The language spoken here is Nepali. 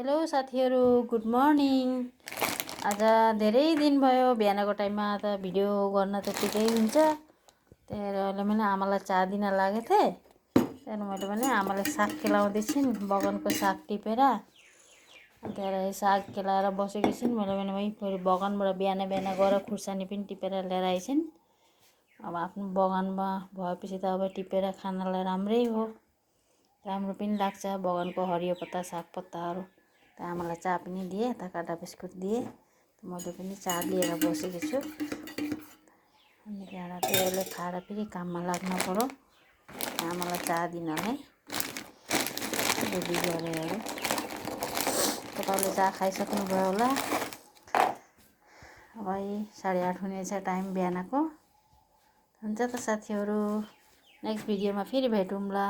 हेलो साथीहरू, गुड मर्निङ। आज धेरै दिन भयो बिहानको टाइममा त भिडियो गर्न त ठिकै हुन्छ। त्यही भएर अहिले मैले आमालाई चा दिन लागेको थिएँ। त्यहाँदेखि मैले भने आमाले साग केलाउँदैछिन्, बगानको साग टिपेर। त्यहाँबाट साग केलाएर बसेको छिन्। मैले भने फेरि बगानबाट बिहान बिहान गएर खुर्सानी पनि टिपेर लिएर आइछन्। अब आफ्नो बगानमा भएपछि त अब टिपेर खानलाई राम्रै हो, राम्रो पनि लाग्छ बगानको हरियो पत्ता सागपत्ताहरू। त आमालाई चा पनि दिएँ, यता काँटा बिस्कुट दिएँ। मैले पनि चा लिएर बसेको छु। अनि त्यहाँबाट त्यसले खाएर फेरि काममा लाग्नु पर्यो। आमालाई चा दिनलाई रेडी गरेर। तपाईँले चा खाइसक्नुभयो होला। अब 8:30 हुनेछ टाइम बिहानको। हुन्छ त साथीहरू, नेक्स्ट भिडियोमा फेरि भेटौँला।